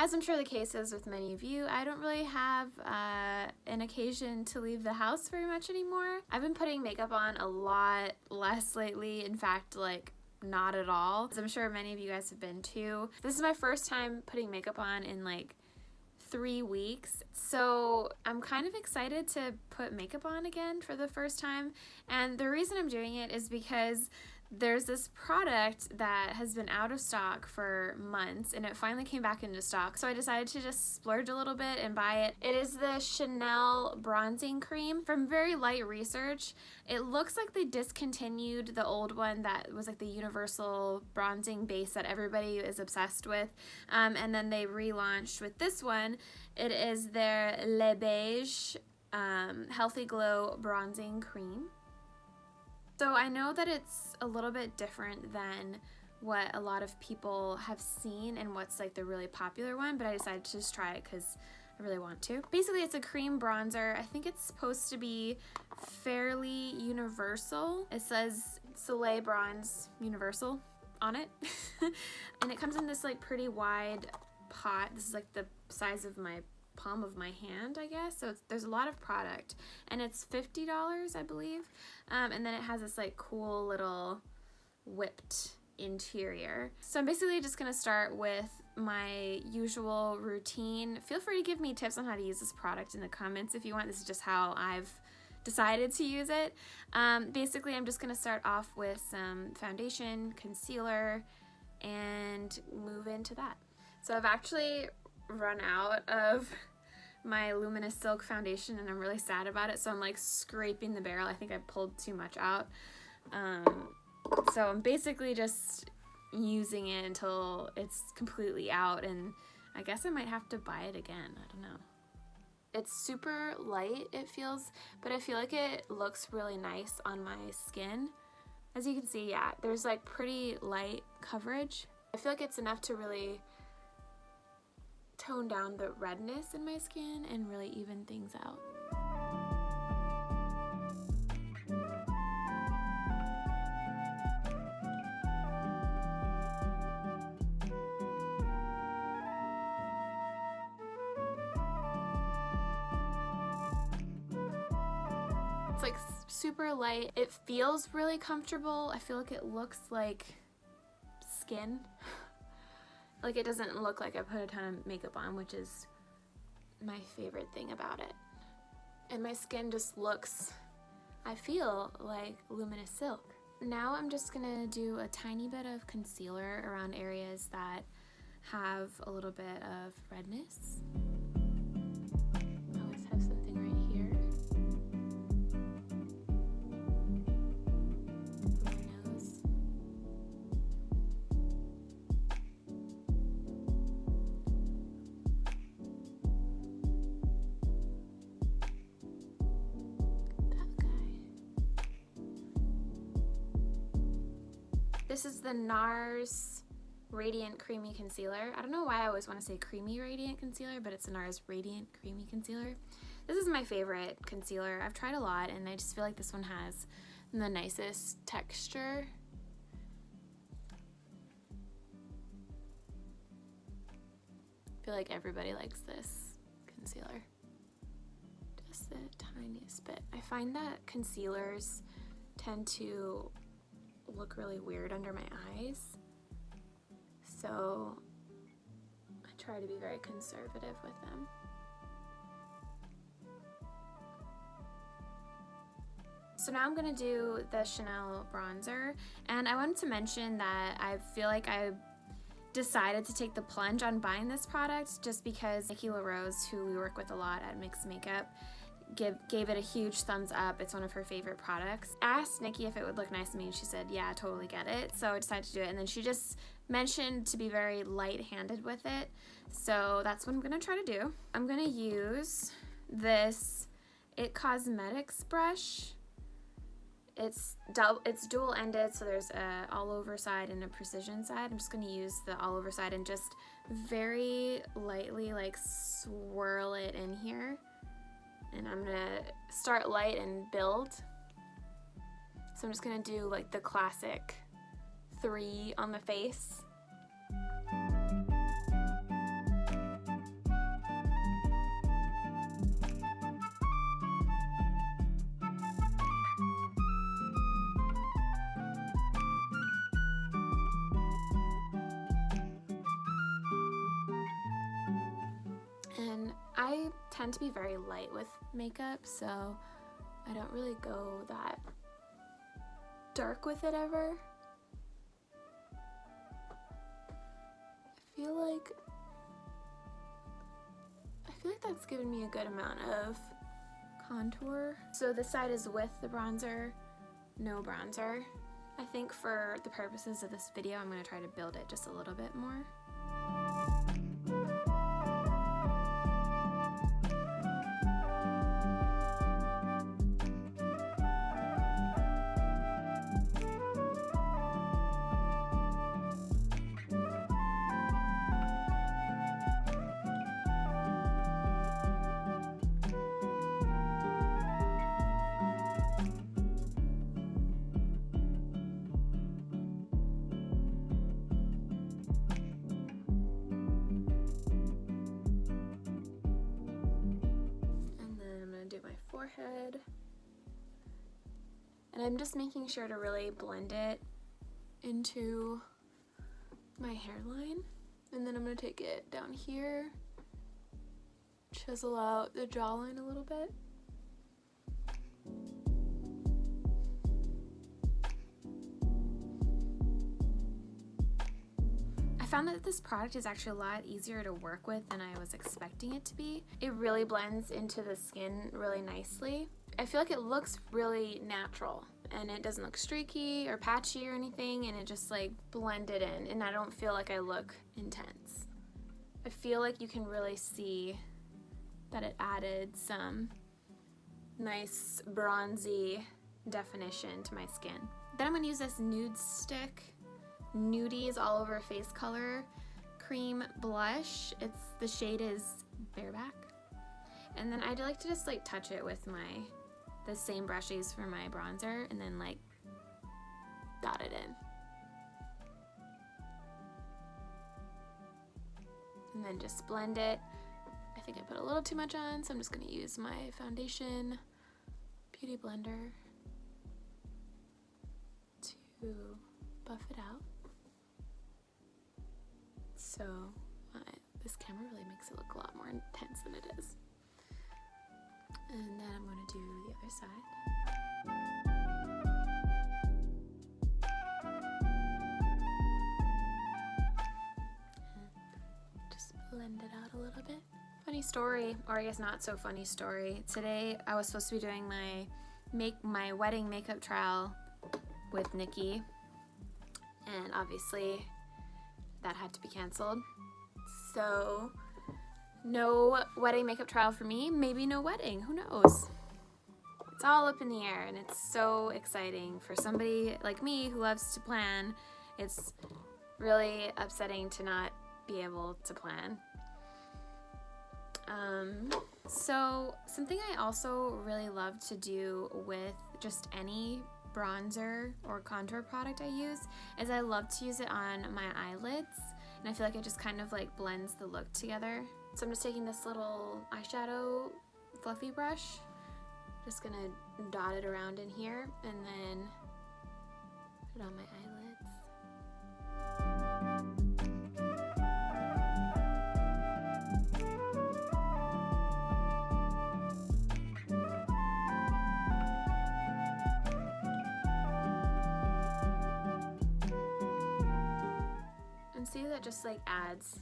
As I'm sure the case is with many of you, I don't really have an occasion to leave the house very much anymore. I've been putting makeup on a lot less lately. In fact, like not at all, as I'm sure many of you guys have been too. This is my first time putting makeup on in like 3 weeks, so I'm kind of excited to put makeup on again for the first time. And the reason I'm doing it is because there's this product that has been out of stock for months and it finally came back into stock, so I decided to just splurge a little bit and buy it. It is the Chanel bronzing cream. From very light research, it looks like they discontinued the old one that was like the universal bronzing base that everybody is obsessed with, and then they relaunched with this one. It is their Le Beige Healthy Glow Bronzing Cream. So I know that it's a little bit different than what a lot of people have seen and what's like the really popular one, but I decided to just try it because I really want to. Basically, it's a cream bronzer. I think it's supposed to be fairly universal. It says Soleil Bronze Universal on it. And it comes in this like pretty wide pot. This is like the size of my palm of my hand, I guess. So there's a lot of product, and it's $50, I believe. And then it has this like cool little whipped interior. So I'm basically just gonna start with my usual routine. Feel free to give me tips on how to use this product in the comments if you want. This is just how I've decided to use it. Basically, I'm just gonna start off with some foundation, concealer, and move into that. So I've actually run out of my Luminous Silk foundation and I'm really sad about it, so I'm like scraping the barrel. I think I pulled too much out. So I'm basically just using it until it's completely out, and I guess I might have to buy it again. I don't know. It's super light, it feels, but I feel like it looks really nice on my skin. As you can see, yeah, there's like pretty light coverage. I feel like it's enough to really tone down the redness in my skin and really even things out. It's like super light. It feels really comfortable. I feel like it looks like skin. Like, it doesn't look like I put a ton of makeup on, which is my favorite thing about it. And my skin just looks, I feel like luminous silk. Now I'm just gonna do a tiny bit of concealer around areas that have a little bit of redness. I always have something right here. My nose. This is the NARS Radiant Creamy Concealer. I don't know why I always want to say Creamy Radiant Concealer, but it's a NARS Radiant Creamy Concealer. This is my favorite concealer. I've tried a lot, and I just feel like this one has the nicest texture. I feel like everybody likes this concealer. Just the tiniest bit. I find that concealers tend to look really weird under my eyes, so I try to be very conservative with them. So now I'm gonna do the Chanel bronzer, and I wanted to mention that I feel like I decided to take the plunge on buying this product just because Nikki LaRose, who we work with a lot at Mix Makeup, gave it a huge thumbs up. It's one of her favorite products. I asked Nikki if it would look nice on me, and she said, yeah, I totally get it. So I decided to do it, and then she just mentioned to be very light-handed with it. So that's what I'm gonna try to do. I'm gonna use this It Cosmetics brush. It's dual-ended, so there's a all-over side and a precision side. I'm just gonna use the all-over side and just very lightly like swirl it in here. And I'm gonna start light and build. So I'm just gonna do like the classic 3 on the face. I tend to be very light with makeup, so I don't really go that dark with it ever. I feel like that's given me a good amount of contour. So this side is with the bronzer, no bronzer. I think for the purposes of this video, I'm going to try to build it just a little bit more. Forehead, and I'm just making sure to really blend it into my hairline, and then I'm going to take it down here, chisel out the jawline a little bit. I found that this product is actually a lot easier to work with than I was expecting it to be. It really blends into the skin really nicely. I feel like it looks really natural and it doesn't look streaky or patchy or anything, and it just like blended in, and I don't feel like I look intense. I feel like you can really see that it added some nice bronzy definition to my skin. Then I'm going to use this nude stick. Nudies all over face color cream blush. The shade is Bareback, and then I like to just like touch it with the same brush I use for my bronzer, and then like dot it in, and then just blend it. I think I put a little too much on, so I'm just going to use my foundation beauty blender to buff it out. So this camera really makes it look a lot more intense than it is. And then I'm going to do the other side. And just blend it out a little bit. Funny story, or I guess not so funny story. Today I was supposed to be doing my wedding makeup trial with Nikki, and obviously that had to be canceled. So no wedding makeup trial for me, maybe no wedding, who knows? It's all up in the air, and it's so exciting for somebody like me who loves to plan. It's really upsetting to not be able to plan. So something I also really love to do with just any bronzer or contour product I use is I love to use it on my eyelids, and I feel like it just kind of like blends the look together. So I'm just taking this little eyeshadow fluffy brush, just gonna dot it around in here and then put it on my eyelids. See, that just like adds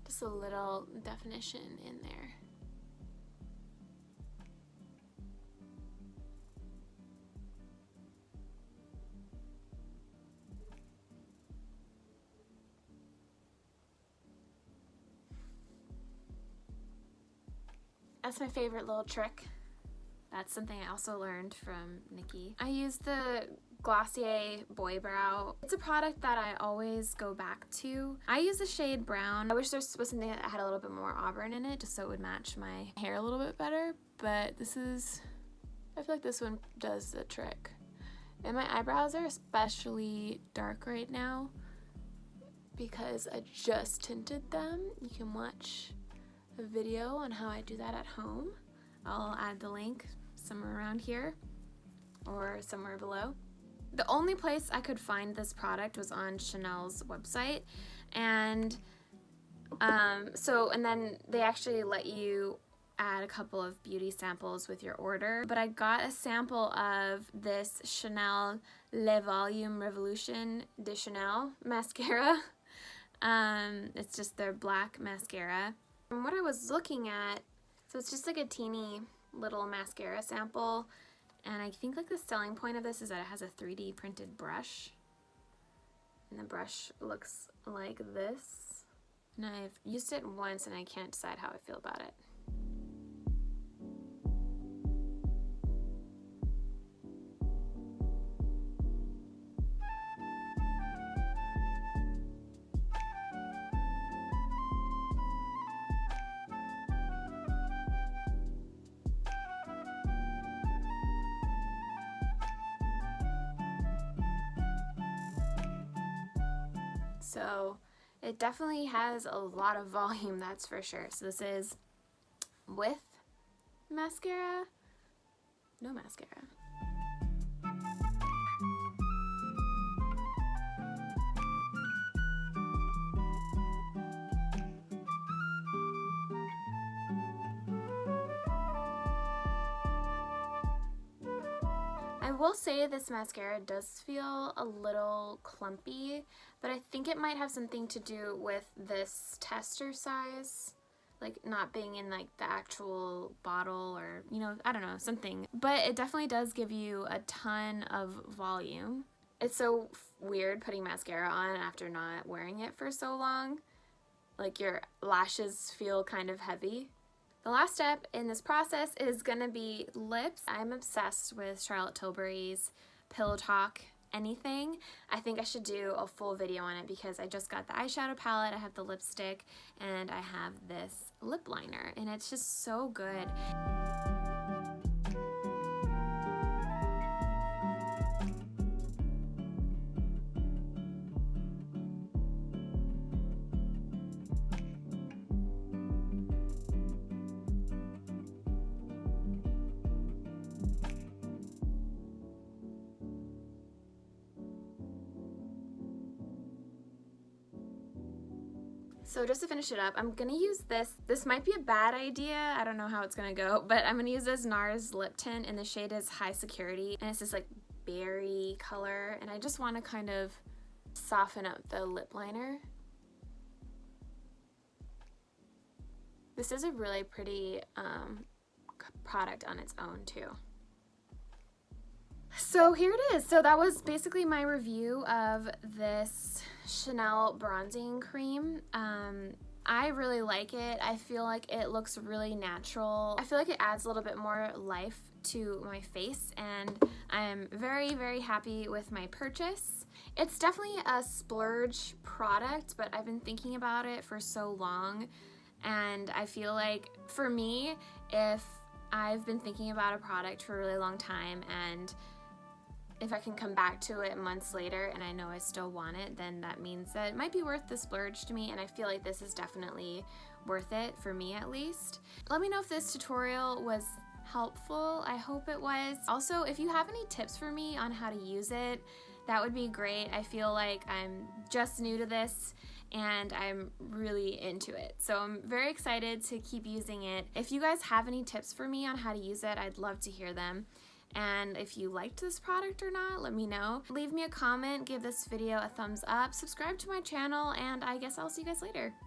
just a little definition in there. That's my favorite little trick. That's something I also learned from Nikki. I use the Glossier Boy Brow. It's a product that I always go back to. I use the shade brown. I wish there was something that had a little bit more auburn in it, just so it would match my hair a little bit better, but I feel like this one does the trick. And my eyebrows are especially dark right now because I just tinted them. You can watch a video on how I do that at home. I'll add the link somewhere around here or somewhere below. The only place I could find this product was on Chanel's website, and And then they actually let you add a couple of beauty samples with your order. But I got a sample of this Chanel Le Volume Revolution de Chanel mascara. It's just their black mascara. From what I was looking at, so it's just like a teeny little mascara sample, and I think like the selling point of this is that it has a 3D printed brush, and the brush looks like this. And I've used it once and I can't decide how I feel about it. So it definitely has a lot of volume, that's for sure. So this is with mascara, no mascara. I will say this mascara does feel a little clumpy, but I think it might have something to do with this tester size, like not being in like the actual bottle, or, you know, I don't know, something. But it definitely does give you a ton of volume. It's so weird putting mascara on after not wearing it for so long. Like your lashes feel kind of heavy. The last step in this process is gonna be lips. I'm obsessed with Charlotte Tilbury's Pillow Talk Anything. I think I should do a full video on it because I just got the eyeshadow palette, I have the lipstick, and I have this lip liner, and it's just so good. So just to finish it up, I'm gonna use this. This might be a bad idea, I don't know how it's gonna go, but I'm gonna use this NARS lip tint, and the shade is High Security, and it's this like berry color, and I just want to kind of soften up the lip liner. This is a really pretty product on its own too. So here it is. So that was basically my review of this Chanel bronzing cream. I really like it. I feel like it looks really natural. I feel like it adds a little bit more life to my face, and I'm very, very happy with my purchase. It's definitely a splurge product, but I've been thinking about it for so long, and I feel like for me, if I've been thinking about a product for a really long time, and if I can come back to it months later and I know I still want it, then that means that it might be worth the splurge to me, and I feel like this is definitely worth it, for me at least. Let me know if this tutorial was helpful. I hope it was. Also, if you have any tips for me on how to use it, that would be great. I feel like I'm just new to this and I'm really into it. So I'm very excited to keep using it. If you guys have any tips for me on how to use it, I'd love to hear them. And if you liked this product or not, let me know. Leave me a comment, give this video a thumbs up, subscribe to my channel, and I guess I'll see you guys later.